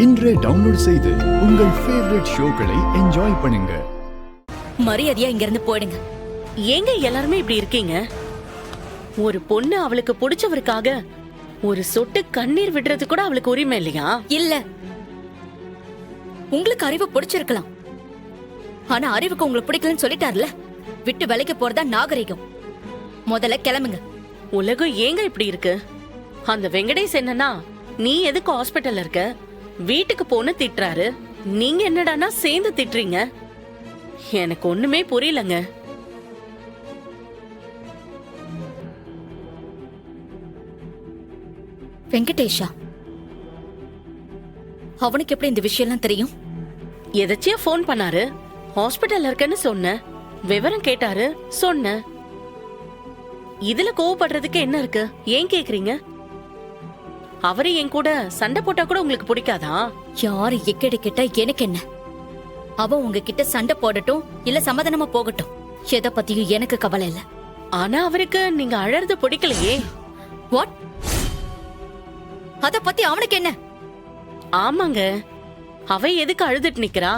இன்றே டவுன்லோட் செய்து உங்கள் ஃபேவரட் ஷோக்களை என்ஜாய் பண்ணுங்க. மரியாதையா இங்க இருந்து போயிடுங்க. ஏங்க எல்லாருமே இப்படி இருக்கீங்க? ஒரு பொண்ணு அவளுக்கு பிடிச்சவருக்காக ஒரு சொட்டு கண்ணீர் விடுறது கூட அவளுக்கு உரிமை இல்லையா? இல்ல, உங்களுக்கு அறிவு பிடிச்சிருக்கலாம், ஆனா அறிவுக்கு உங்களுக்கு பிடிக்கலன்னு சொல்லிட்டார்ல. விட்டு விலைக்கு போறதா நாகரிகம். முதல்ல கிளம்புங்க. உலகம் ஏங்க இப்படி இருக்கு? அந்த வெங்கடேஷ் என்னன்னா, நீ எதுக்கு ஹாஸ்பிட்டல்ல இருக்க, வீட்டுக்கு போன்னு திட்டுறாரு. நீங்க என்னடானா சேர்ந்து திட்டுறீங்க. எனக்கு ஒண்ணுமே புரியலங்க. வெங்கடேஷா? அவனுக்கு எப்படி இந்த விஷயம்லாம் தெரியும்? எதாச்சியா போன் பண்ணாரு, ஹாஸ்பிட்டல்ல இருக்கேன்னு சொன்ன, விவரம் கேட்டாரு, சொன்ன. இதுல கோவப்படுறதுக்கு என்ன இருக்கு? ஏன் கேக்குறீங்க? அவரு என் கூட சண்டை போட்டா கூட உங்களுக்கு பிடிக்காதா? யாரு எக்கடி கேட்டா எனக்கு என்ன? அவ உங்ககிட்ட சண்டை போடட்டும், இல்ல சமாதானமா போகட்டும், எதை பத்தியும் எனக்கு கவலை இல்ல. ஆனா அவருக்கு நீங்க அழறது பிடிக்கலையே. வாட்? அத பத்தி அவனுக்கு என்ன? ஆமாங்க, அவ எதுக்கு அழுதுட்டு நிக்கிறா?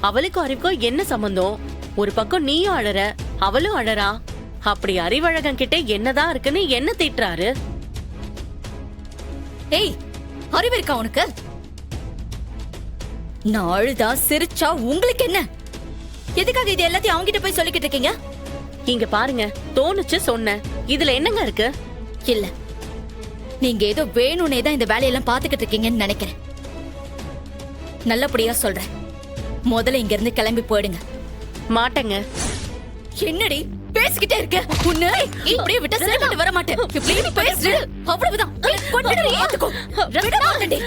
அவளுக்கும் அறிவுக்கும் என்ன சம்பந்தம்? ஒரு பக்கம் நீயும் அழற, அவளும் அழறா. அப்படி அறிவழகன் கிட்ட என்னதான் இருக்குன்னு என்ன திட்டுறாரு? ஏய், அறிவு இருக்கா உனக்கு? நான் அழுதா சிரிச்சா உங்களுக்கு என்ன? எதுக்காக இது எல்லாத்தையும் அவங்க கிட்ட போய் சொல்லிக்கிட்டு இருக்கீங்க? இங்க பாருங்க, தோணுச்சு சொன்ன, இதுல என்னங்க இருக்கு? இல்ல, நீங்க ஏதோ வேணும்னே தான் இந்த வேலையெல்லாம் பாத்துக்கிட்டு இருக்கீங்கன்னு நினைக்கிறேன். நல்லபடியா சொல்றேன், முதல்ல இங்க இருந்து கிளம்பி போயிடுங்க. மாட்டேங்க. என்னடி பேசிக்கிட்டே இருக்க? உன்னை இப்படியே விட்டா சரிப்பட்டு வர மாட்டேன். இப்படியே பேசு, அவ்வளவுதான். கொன்னுடுறேன், பாத்துக்கோ. விட மாட்டேன்டி.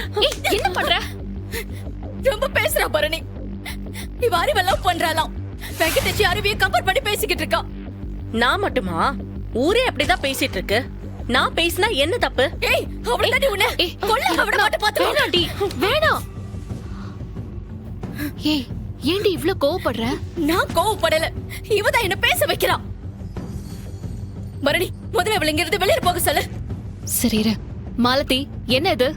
என்ன பண்ற? ரொம்ப பேசுறா பரணி. இவ அறிவெல்லாம் பண்றாளாம். வெங்கடேஷ் அறிவியை கம்பேர் பண்ணி பேசிக்கிட்டு இருக்கா. நான் மட்டுமா? ஊரே அப்படிதான் பேசிட்டு இருக்கு. நான் பேசினா என்ன தப்பு? ஏய், அவளை உன்னை கொல்ல அவட மாட்ட பாத்து. வேணாண்டி, வேணாம். ஏய், ஏண்டி இவ்ளோ கோவப்படுற? நான் கோவப்படல, இவதான் என்ன பேச வைக்கிறா. பரணி, முதல்ல இவள இங்க இருந்து வெளியே போக சொல்லு. சரி இரு. மாலதி, என்ன இது?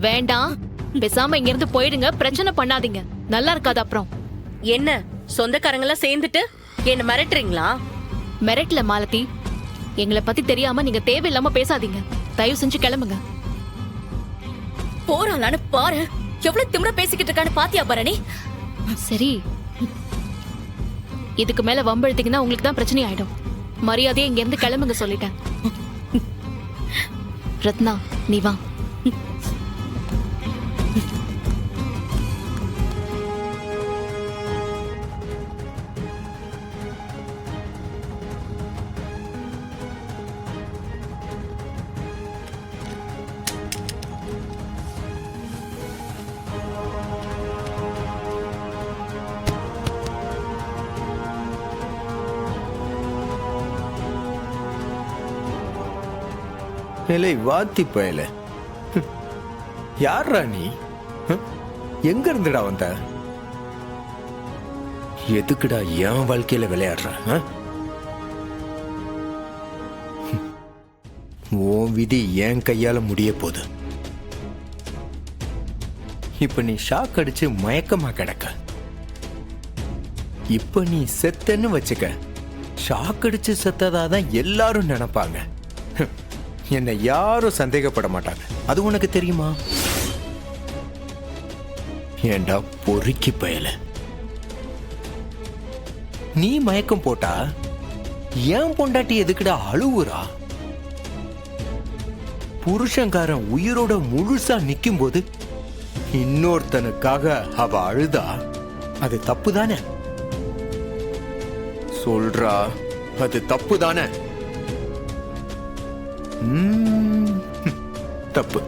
வேண்டாம், பேசாம இங்க இருந்து போயிடுங்க. பிரச்சனை பண்ணாதீங்க, நல்லா இருக்காது அப்புறம். என்ன சொந்தக்காரங்களா சேர்ந்துட்டு என்ன மிரட்டுறீங்களா? மிரட்டல மாலதி, எங்களை பத்தி தெரியாம நீங்க தேவையில்லாம பேசாதீங்க. தயவு செஞ்சு கிளம்புங்க. போறாளான்னு பாரு, எவ்வளவு திமிர பேசிக்கிட்டு இருக்கான்னு பாத்தியா பரணி? சரி, இதுக்கு மேல வம்பெழுத்தீங்கன்னா உங்களுக்கு தான் பிரச்சனை ஆயிடும். மரியாதையா இங்க இருந்து கிளம்புங்க சொல்லிட்டேன். ரத்னா, நீ வா. ஏலே வாத்தி பயல, யாரா நீ? எங்க இருந்துடா வந்த? எதுக்குடா என் வாழ்க்கையில விளையாடுற? உன் விதி என் கையால முடிய போகுது. இப்ப நீ ஷாக் அடிச்சு மயக்கமா கிடக்க. இப்ப நீ செத்தன்னு வச்சுக்க, ஷாக் அடிச்சு செத்ததாதான் எல்லாரும் நினைப்பாங்க. என்னை யாரும் சந்தேகப்பட மாட்டாங்க. அது உனக்கு தெரியுமா? ஏண்டா பொறுக்கி பயல, நீ மயக்கம் போட்டா ஏன் பொண்டாட்டி எதுக்குடா அழுவுறா? புருஷங்காரன் உயிரோட முழுசா நிக்கும் போது இன்னொருத்தனுக்காக அவ அழுதா அது தப்பு தானே? சொல்றா, அது தப்பு தானே? தப்பு,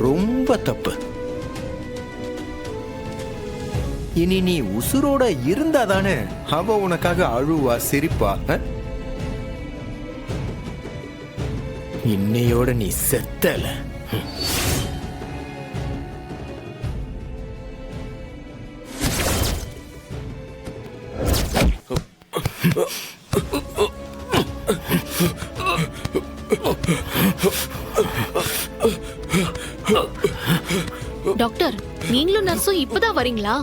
ரொம்ப தப்பு. இனி நீ உசுரோட இருந்தாதானே அவ உனக்காக அழுவா, சிரிப்பா. இன்னையோட நீ செத்தல. டாக்டர் நீங்களும் நர்ஸும் இப்பதான் வரீங்களா?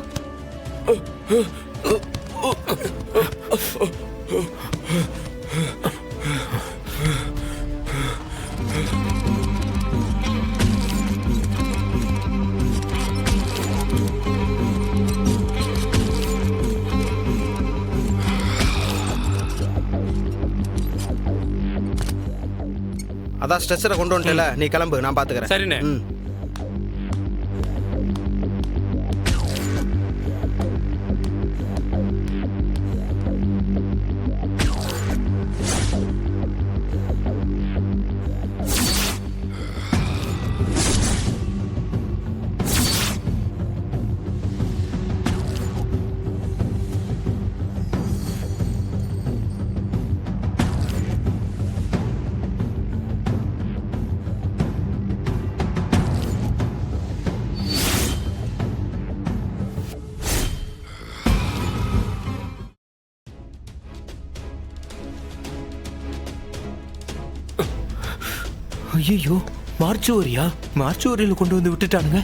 அதான் ஸ்ட்ரெச்சரை கொண்டு வந்துட்டல, நீ கிளம்பு, நான் பாத்துக்கிறேன். சரிண்ணே. ஐயோ, மார்ச்சுவரியா? மார்ச்சுவரியில் கொண்டு வந்து விட்டுட்டானுங்க.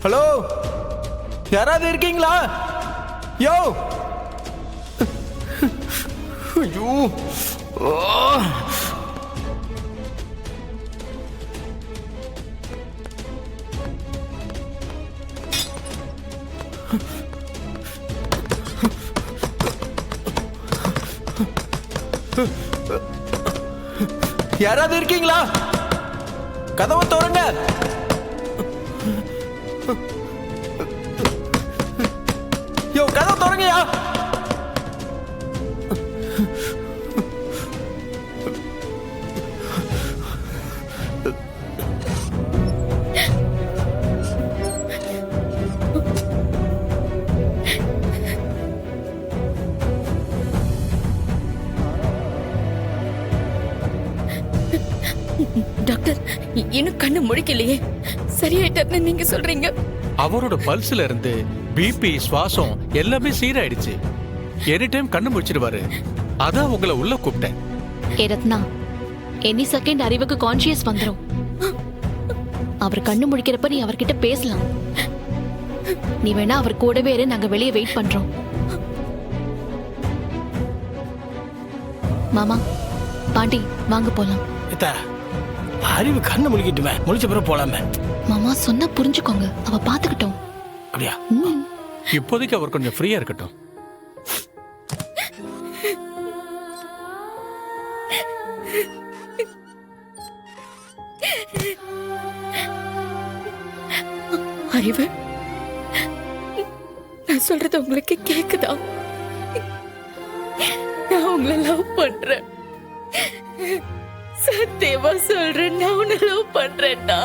ஹலோ, யாராவது இருக்கீங்களா? யோ, ஐயோ, யாராவது இருக்கீங்களா? கதவை திறங்க. யோ, கதவை திறங்கயா. டாக்டர், இன்னும் கண்ணு முழிக்கலையே, சரியாயிட்டாருன்னு நீங்க சொல்றீங்க? அவரோட பல்ஸ்ல இருந்து பிபி, சுவாசம் எல்லாமே சீராயிடுச்சு. எனி டைம் கண்ணு முடிச்சிடுவாரு. அதான் உங்களை உள்ள கூப்பிட்டேன். ஏ ரத்னா, எனி செகண்ட் அறிவுக்கு கான்ஷியஸ் வந்துரும். அவர் கண்ணு முழிக்கிறப்ப நீ அவர்கிட்ட பேசலாம். நீ வேணா அவர் கூடவே இரு, நாங்க வெளியே வெயிட் பண்றோம். மாமா, பாண்டி, வாங்க போலாம். அறிவு கண்ணை முழிக்கிட்டுமே, முழிச்ச பிறகு போலாமே. மாமா சொன்னா புரிஞ்சுக்கோங்க, அவ பாத்துக்கிட்டோம். அப்படியா? இப்போதைக்கு அவர் கொஞ்சம் ஃப்ரீயா இருக்கட்டும். அறிவு, நான் சொல்றது உங்களுக்கு கேக்குதா? நான் உங்களை லவ் பண்றேன். சத்தியமா சொல்றேன், நான் உன்னை லவ் பண்றேன்டா.